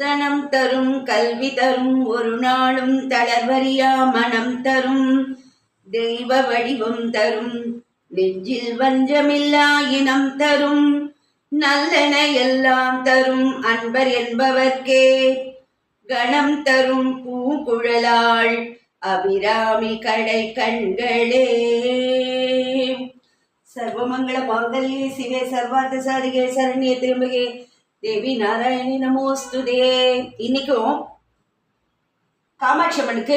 தனம் தரும் கல்வி தரும் ஒரு நாளும் தளர்வறியா மனம் தரும் தெய்வ வடிவம் தரும் நெஞ்சில் வஞ்சமில்லா இனம் தரும் நல்லன எல்லாம் தரும் அன்பர் என்பவர்க்கே கணம் தரும் பூங்குழலாள் அபிராமி கடை கண்களே. சர்வமங்கள மாங்கல்யே சிவே சர்வார்த்த சாதிகே சரண்யே திரும்பகே தேவி நாராயணி நமோஸ்துதே. இன்னைக்கும் காமாட்சி அம்மனுக்கு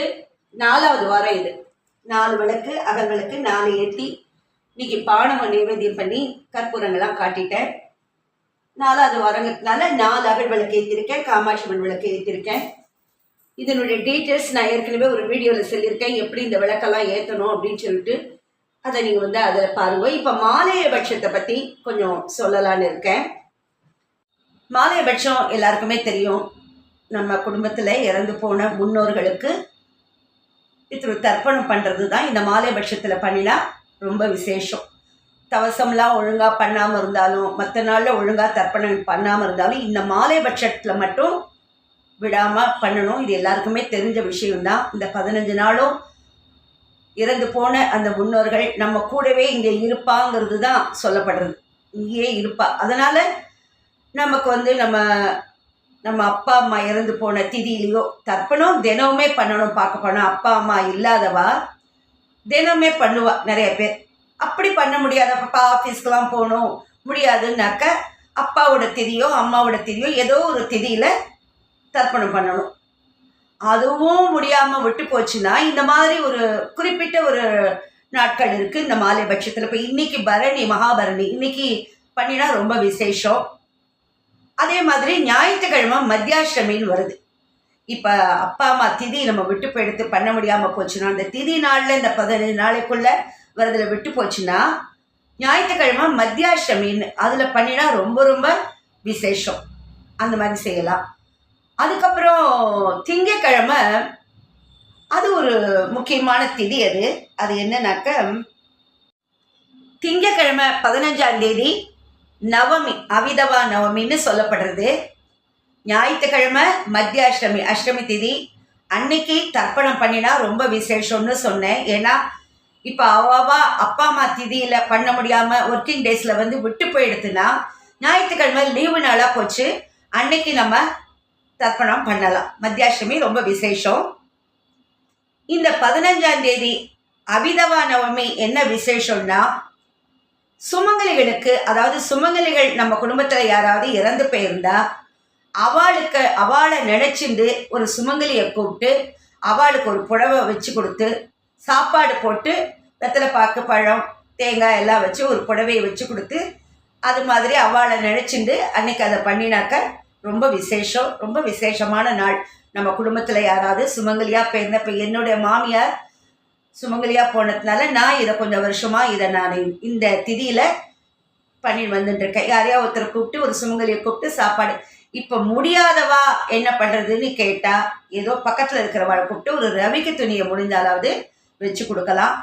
4வது வாரம். இது 4 விளக்கு அகல் விளக்கு 4 ஏற்றி இன்னைக்கு பானகம் நைவேத்தியம் பண்ணி கற்பூரங்கள்லாம் காட்டிட்டேன். 4வது வாரங்கிறதுனால 4 அகல் விளக்கு ஏற்றிருக்கேன், காமாட்சி அம்மன் விளக்கு ஏற்றிருக்கேன். இதனுடைய டீட்டெயில்ஸ் நான் ஏற்கனவே ஒரு வீடியோவில் சொல்லியிருக்கேன், எப்படி இந்த விளக்கெல்லாம் ஏற்றணும் அப்படின்னு சொல்லிட்டு. அதை நீங்கள் அதில் பாருங்க. இப்போ மாலையபட்சத்தை பற்றி கொஞ்சம் சொல்லலான்னு இருக்கேன். மாலையபட்சம் எல்லாருக்குமே தெரியும். நம்ம குடும்பத்தில் இறந்து போன முன்னோர்களுக்கு தர்ப்பணம் பண்ணுறது தான் இந்த மாலையபட்சத்தில் பண்ணினா ரொம்ப விசேஷம். தவசம்லாம் ஒழுங்காக பண்ணாமல் இருந்தாலும், மற்ற நாளில் ஒழுங்காக தர்ப்பணம் பண்ணாமல் இருந்தாலும், இந்த மாலையபட்சத்தில் மட்டும் விடாமல் பண்ணணும். இது எல்லாருக்குமே தெரிஞ்ச விஷயம்தான். இந்த 15 நாளும் இறந்து போன அந்த முன்னோர்கள் நம்ம கூடவே இங்கே இருப்பாங்கிறது தான் சொல்லப்படுறது. இங்கேயே இருப்பா. அதனால் நமக்கு நம்ம அப்பா அம்மா இறந்து போன திதியிலையோ தர்ப்பணம் தினமுமே பண்ணணும். பார்க்க போனால் அப்பா அம்மா இல்லாதவா தினமே பண்ணுவா நிறைய பேர். அப்படி பண்ண முடியாதப்பா ஆஃபீஸ்க்கெலாம் போகணும் முடியாதுன்னாக்க அப்பாவோட திதியோ அம்மாவோட திதியோ ஏதோ ஒரு திதியில் தர்ப்பணம் பண்ணணும். அதுவும் முடியாமல் விட்டு போச்சுன்னா இந்த மாதிரி ஒரு குறிப்பிட்ட ஒரு நாட்கள் இருக்குது இந்த மாலையபட்சத்தில். இப்போ இன்னைக்கு பரணி, மகாபரணி இன்னைக்கு பண்ணினா ரொம்ப விசேஷம். அதே மாதிரி ஞாயிற்றுக்கிழமை மத்தியாஷ்டமின்னு வருது. இப்போ அப்பா அம்மா திதி நம்ம விட்டு போயிடுத்து பண்ண முடியாமல் போச்சுன்னா, அந்த திதி நாளில் இந்த 15 நாளைக்குள்ளே வரதில் விட்டு போச்சுன்னா ஞாயிற்றுக்கிழமை மத்தியாஷ்டமின்னு அதில் பண்ணினா ரொம்ப ரொம்ப விசேஷம். அந்த மாதிரி செய்யலாம். அதுக்கப்புறம் திங்கக்கிழமை அது ஒரு முக்கியமான திதி. அது என்னன்னாக்க திங்கக்கிழமை 15ஆம் தேதி நவமி, அவிதவா நவமின்னு சொல்லப்படுறது. ஞாயிற்றுக்கிழமை மத்தியாஷ்டமி, அஷ்டமி திதி. அன்னைக்கு தர்ப்பணம் பண்ணினா ரொம்ப விசேஷம்னு சொன்னேன். ஏன்னா இப்போ அவாவா அப்பா அம்மா திதியில் பண்ண முடியாமல் ஒர்க்கிங் டேஸில் விட்டு போயிடுதுன்னா ஞாயிற்றுக்கிழமை லீவு நாளாக போச்சு, அன்னைக்கு நம்ம தர்ப்பணம் பண்ணலாம். மத்தியாஷ்டமி ரொம்ப விசேஷம். இந்த 15ஆம் தேதி அபிதவா நவமி என்ன விசேஷம்னா, சுமங்கலிகளுக்கு, அதாவது சுமங்கலிகள் நம்ம குடும்பத்தில் யாராவது இறந்து போயிருந்தா அவளை நினைச்சிருந்து ஒரு சுமங்கலியை கூப்பிட்டு அவளுக்கு ஒரு புடவை வச்சு கொடுத்து சாப்பாடு போட்டு வெத்தலை பாக்கு பழம் தேங்காய் எல்லாம் வச்சு ஒரு புடவையை வச்சு கொடுத்து அது மாதிரி அவளை நினைச்சிருந்து அன்னைக்கு அதை பண்ணினாக்க ரொம்ப விசேஷம். ரொம்ப விசேஷமான நாள். நம்ம குடும்பத்தில் யாராவது சுமங்கலியாக போயிருந்தேன். இப்போ என்னுடைய மாமியார் சுமங்கலியாக போனதுனால நான் இதை கொஞ்சம் வருஷமாக இதை நான் இந்த திதியில் பண்ணி வந்துட்டுருக்கேன். யாரையா ஒருத்தரை கூப்பிட்டு ஒரு சுமங்கலியை கூப்பிட்டு சாப்பாடு. இப்போ முடியாதவா என்ன பண்ணுறதுன்னு கேட்டால் ஏதோ பக்கத்தில் இருக்கிறவளை கூப்பிட்டு ஒரு ரவிக்கு துணியை முடிஞ்சாலாவது வச்சு கொடுக்கலாம்.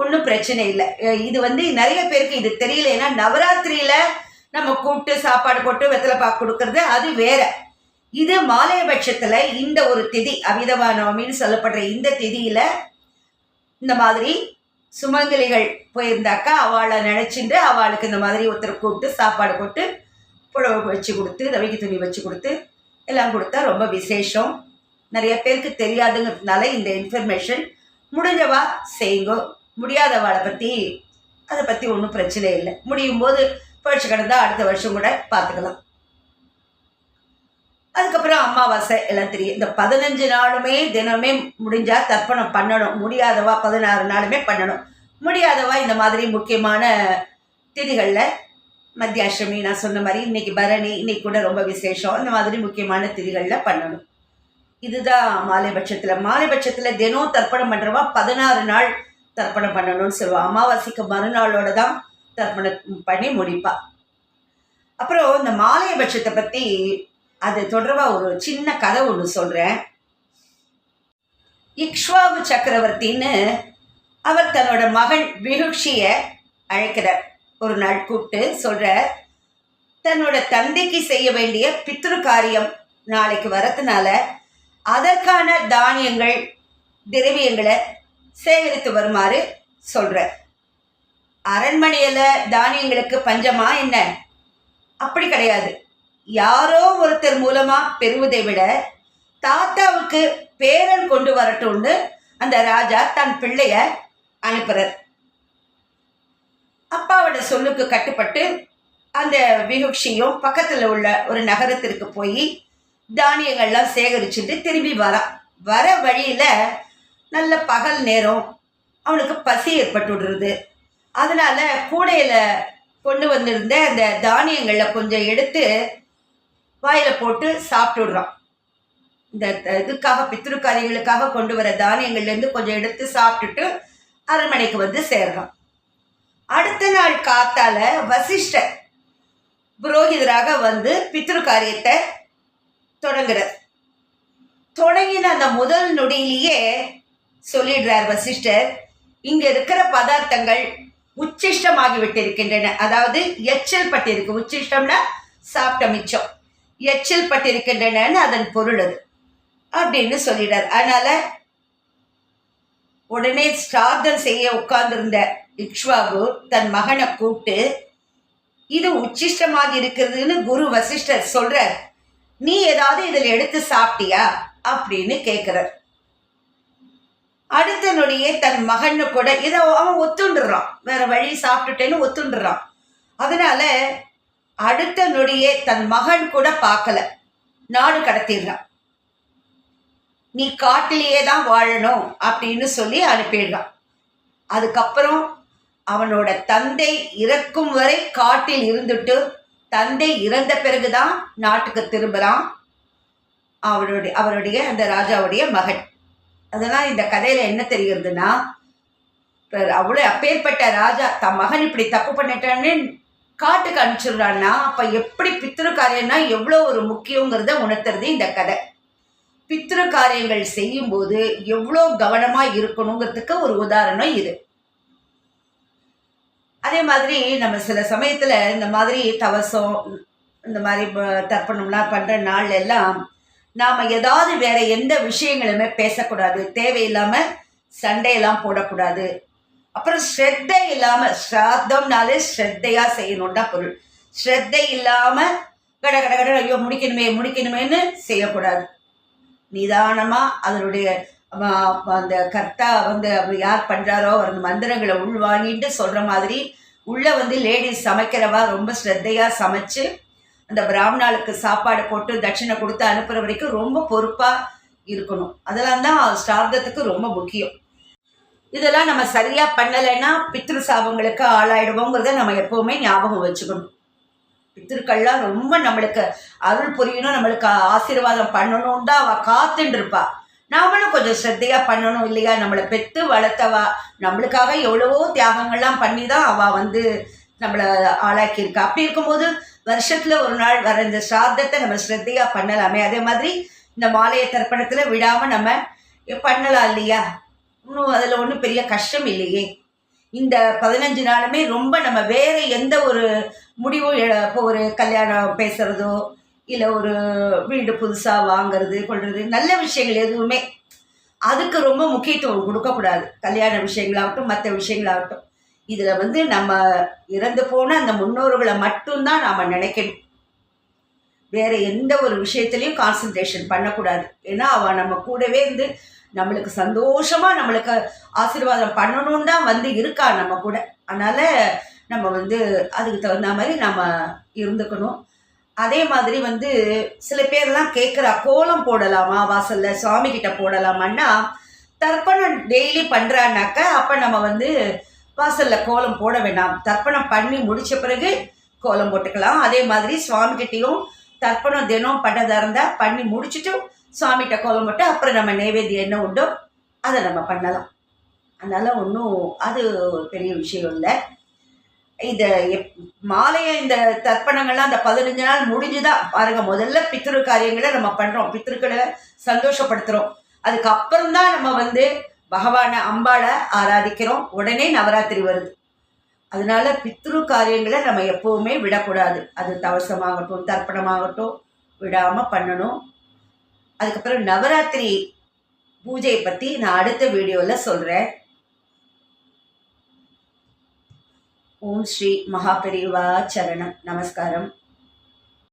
ஒன்றும் பிரச்சனை இல்லை. இது நிறைய பேருக்கு இது தெரியல. ஏன்னா நவராத்திரியில் நம்ம கூப்பிட்டு சாப்பாடு போட்டு வெத்தலை பாக்கு கொடுக்கறது அது வேற. இது மாலையபட்சத்தில் இந்த ஒரு திதி அபிதவா நவமின்னு சொல்லப்படுற இந்த திதியில் இந்த மாதிரி சுமங்கலிகள் போயிருந்தாக்கா அவளை நினச்சிட்டு அவளுக்கு இந்த மாதிரி ஒருத்தர் கூப்பிட்டு சாப்பாடு போட்டு புடவை வச்சு கொடுத்து ரவிக்கு துணி வச்சு கொடுத்து எல்லாம் கொடுத்தா ரொம்ப விசேஷம். நிறைய பேருக்கு தெரியாதுங்கிறதுனால இந்த இன்ஃபர்மேஷன் முடிஞ்சவா செய்யுங்கோ. முடியாதவாளை அதை பற்றி ஒன்றும் பிரச்சனை இல்லை. முடியும் போது பழிச்சு கிடந்தா அடுத்த வருஷம் கூட பார்த்துக்கலாம். அதுக்கப்புறம் அமாவாசை எல்லாம் தெரியும். இந்த 15 நாளுமே தினமே முடிஞ்சால் தர்ப்பணம் பண்ணணும். முடியாதவா 16 நாளுமே பண்ணணும். முடியாதவா இந்த மாதிரி முக்கியமான திதிகளில் மத்தியாஷ்டமி நான் சொன்ன மாதிரி இன்னைக்கு பரணி இன்னைக்கு கூட ரொம்ப விசேஷம். இந்த மாதிரி முக்கியமான திதிகளில் பண்ணணும். இதுதான் மாலைபட்சத்தில் தினம் தர்ப்பணம் பண்ணுறவா 16 நாள் தர்ப்பணம் பண்ணணும்னு சொல்லுவாள். அமாவாசைக்கு மறுநாளோட தான் தர்ப்பணம் பண்ணி முடிப்பா. அப்புறம் இந்த மாலையபட்சத்தை பற்றி அது தொடர்பாக ஒரு சின்ன கதை ஒன்று சொல்கிறேன். இக்ஷ்வாகு சக்கரவர்த்தின்னு அவர் தன்னோட மகன் விருட்சியை அழைக்கிறார். ஒரு நாள் கூப்பிட்டு சொல்கிற, தன்னோட தந்தைக்கு செய்ய வேண்டிய பித்ரு காரியம் நாளைக்கு வரதுனால அதற்கான தானியங்கள் திரவியங்களை சேகரித்து வருமாறு சொல்கிறார். அரண்மனையில் தானியங்களுக்கு பஞ்சமா என்ன? அப்படி கிடையாது. யாரோ ஒருத்தர் மூலமாக பெறுவதை விட தாத்தாவுக்கு பேரன் கொண்டு வரட்டும்னு அந்த ராஜா தன் பிள்ளைய அனுப்புறார். அப்பாவோட சொல்லுக்கு கட்டுப்பட்டு அந்த விகுக்ஷியும் பக்கத்தில் உள்ள ஒரு நகரத்திற்கு போய் தானியங்கள்லாம் சேகரிச்சுட்டு திரும்பி வர வழியில் நல்ல பகல் நேரம், அவனுக்கு பசி ஏற்பட்டு விடுறது. அதனால கூடையில் கொண்டு வந்திருந்த அந்த தானியங்களில் கொஞ்சம் எடுத்து வாயில் போட்டு சாப்பிட்டு விடுறான். இந்த இதுக்காக பித்ருக்காரியங்களுக்காக கொண்டு வர தானியங்கள்லேருந்து கொஞ்சம் எடுத்து சாப்பிட்டுட்டு அரண்மனைக்கு வந்து சேர்றான். அடுத்த நாள் காத்தால வசிஷ்டர் புரோகிதராக வந்து பித்ரு காரியத்தை தொடங்குறார். தொடங்கின அந்த முதல் நொடியிலேயே சொல்லிடுறார் வசிஷ்டர், இங்க இருக்கிற பதார்த்தங்கள் உச்சிஷ்டமாகி விட்டிருக்கின்றன. அதாவது எச்சல் பட்டிருக்கு. உச்சிஷ்டம்னா சாப்பிட்ட மிச்சம். எச்சல் பட்டிருக்கின்றன அதன் பொருள் அது அப்படின்னு சொல்லிடுறார். அதனால உடனே ஸ்ரார்த்தம் செய்ய உட்கார்ந்திருந்த இக்ஷ்வாகு தன் மகனை கூப்பிட்டு, இது உச்சிஷ்டமாக இருக்கிறதுன்னு குரு வசிஷ்டர் சொல்றார், நீ ஏதாவது இதில் எடுத்து சாப்பிட்டியா அப்படின்னு கேட்கிறார். அடுத்த நொடியே தன் மகன்னு கூட இதை அவன் ஒத்துண்டுறான். வேற வழி சாப்பிட்டுட்டேன்னு ஒத்துண்டுறான். அதனால அடுத்த நொடியே தன் மகன் கூட பார்க்கல, நாடு கடத்திடுறான். நீ காட்டிலேயே தான் வாழணும் அப்படின்னு சொல்லி அனுப்பிடுறான். அதுக்கப்புறம் அவனோட தந்தை இறக்கும் வரை காட்டில் இருந்துட்டு தந்தை இறந்த பிறகுதான் நாட்டுக்கு திரும்புகிறான் அவருடைய அந்த ராஜாவுடைய மகன். அதனால் இந்த கதையில் என்ன தெரிகிறதுனா, அவ்வளோ அப்பேற்பட்ட ராஜா தன் மகன் இப்படி தப்பு பண்ணிட்டான்னு காட்டுக்கு அனுப்பிச்சிடுறான்னா அப்போ எப்படி பித்ரு காரியம்னா எவ்வளோ ஒரு முக்கியங்கிறத உணர்த்துறது இந்த கதை. பித்ரு காரியங்கள் செய்யும்போது எவ்வளோ கவனமாக இருக்கணுங்கிறதுக்கு ஒரு உதாரணம் இது. அதே மாதிரி நம்ம சில சமயத்தில் இந்த மாதிரி தவசம் இந்த மாதிரி தர்ப்பணம்லாம் பண்ணுற நாள் எல்லாம் நாம் ஏதாவது வேற எந்த விஷயங்களுமே பேசக்கூடாது, தேவையில்லாமல் சண்டையெல்லாம் போடக்கூடாது. அப்புறம் ஸ்ரத்தை இல்லாமல், ஸ்ராத்தம்னாலே ஸ்ரத்தையாக செய்யணும்னா பொருள். ஸ்ரத்தை இல்லாமல் கட கட கட ஐயோ முடிக்கணுமேன்னு செய்யக்கூடாது. நிதானமாக அதனுடைய அந்த கர்த்தா வந்து அவர் யார் பண்ணுறாரோ அவர் மந்திரங்களை உள்வாங்கிட்டு சொல்கிற மாதிரி உள்ளே வந்து லேடிஸ் சமைக்கிறவா ரொம்ப ஸ்ரத்தையாக சமைச்சு அந்த பிராமணாளுக்கு சாப்பாடு போட்டு தட்சிணை கொடுத்து அனுப்புகிற வரைக்கும் ரொம்ப பொறுப்பாக இருக்கணும். அதெல்லாம் தான் ஸ்ரார்த்தத்துக்கு ரொம்ப முக்கியம். இதெல்லாம் நம்ம சரியாக பண்ணலைன்னா பித்ரு சாபங்களுக்கு ஆளாயிடுவோங்கிறத நம்ம எப்போவுமே ஞாபகம் வச்சுக்கணும். பித்திருக்கள்லாம் ரொம்ப நம்மளுக்கு அருள் புரியணும், நம்மளுக்கு ஆசீர்வாதம் பண்ணணும் தான் அவள் காத்துட்டு இருப்பா. நாமளும் கொஞ்சம் ஸ்ரத்தையாக பண்ணணும் இல்லையா? நம்மளை பெற்று வளர்த்தவா, நம்மளுக்காக எவ்வளவோ தியாகங்கள்லாம் பண்ணி தான் அவள் வந்து நம்மளை ஆளாக்கியிருக்கா. அப்படி இருக்கும்போது வருஷத்தில் ஒரு நாள் வர இந்த ஸ்ராத்தத்தை நம்ம ஸ்ரத்தையாக பண்ணலாமே. அதே மாதிரி இந்த மாலைய தர்ப்பணத்தில் விடாமல் நம்ம பண்ணலாம் இல்லையா? இன்னும் அதில் ஒன்றும் பெரிய கஷ்டம் இல்லையே. இந்த 15 நாளுமே ரொம்ப நம்ம வேறு எந்த ஒரு முடிவும் இப்போ ஒரு கல்யாணம் பேசுகிறதோ இல்லை ஒரு வீடு புதுசாக வாங்கிறது கொள்வது நல்ல விஷயங்கள் எதுவுமே அதுக்கு ரொம்ப முக்கியத்துவம் கொடுக்கக்கூடாது. கல்யாண விஷயங்களாகட்டும் மற்ற விஷயங்களாகட்டும் இதில் வந்து நம்ம இறந்து போன அந்த முன்னோர்களை மட்டும்தான் நாம் நினைக்கணும். வேறு எந்த ஒரு விஷயத்துலையும் கான்சன்ட்ரேஷன் பண்ணக்கூடாது. ஏன்னா அவள் நம்ம கூடவே இருந்து நம்மளுக்கு சந்தோஷமாக நம்மளுக்கு ஆசீர்வாதம் பண்ணணுன்னு தான் வந்து இருக்கா நம்ம கூட. அதனால் நம்ம வந்து அதுக்கு தகுந்த மாதிரி நம்ம இருந்துக்கணும். அதே மாதிரி வந்து சில பேர்லாம் கேட்குறா, கோலம் போடலாமா வாசலில் சுவாமிகிட்ட போடலாமான்னா, தர்ப்பணம் டெய்லி பண்ணுறான்னாக்கா அப்போ நம்ம வந்து வாசலில் கோலம் போட வேண்டாம். தர்ப்பணம் பண்ணி முடித்த பிறகு கோலம் போட்டுக்கலாம். அதே மாதிரி சுவாமிகிட்டையும் தர்ப்பணம் தினம் பண்ணதாக இருந்தால் பண்ணி முடிச்சுட்டு சுவாமிகிட்ட கோலம் போட்டு அப்புறம் நம்ம நைவேத்தியம் என்ன உண்டோ அதை நம்ம பண்ணலாம். அதனால் ஒன்றும் அது பெரிய விஷயம் இல்லை. இந்த மாலையை இந்த தர்ப்பணங்கள்லாம் அந்த 15 நாள் முடிஞ்சுதான் பாருங்க. முதல்ல பித்ரு காரியங்களை நம்ம பண்ணுறோம், பித்ருக்களை சந்தோஷப்படுத்துகிறோம். அதுக்கப்புறம் தான் நம்ம வந்து பகவானை அம்பாளை ஆராதிக்கிறோம். உடனே நவராத்திரி வருது. அதனால பித்ரு காரியங்களை நம்ம எப்போவுமே விடக்கூடாது. அது தவசமாகட்டும் தர்ப்பணமாகட்டும் விடாமல் பண்ணணும். அதுக்கப்புறம் நவராத்திரி பூஜையை பற்றி நான் அடுத்த வீடியோவில் சொல்கிறேன். ஓம் ஸ்ரீ மகாபெரிவா சரணம். நமஸ்காரம்.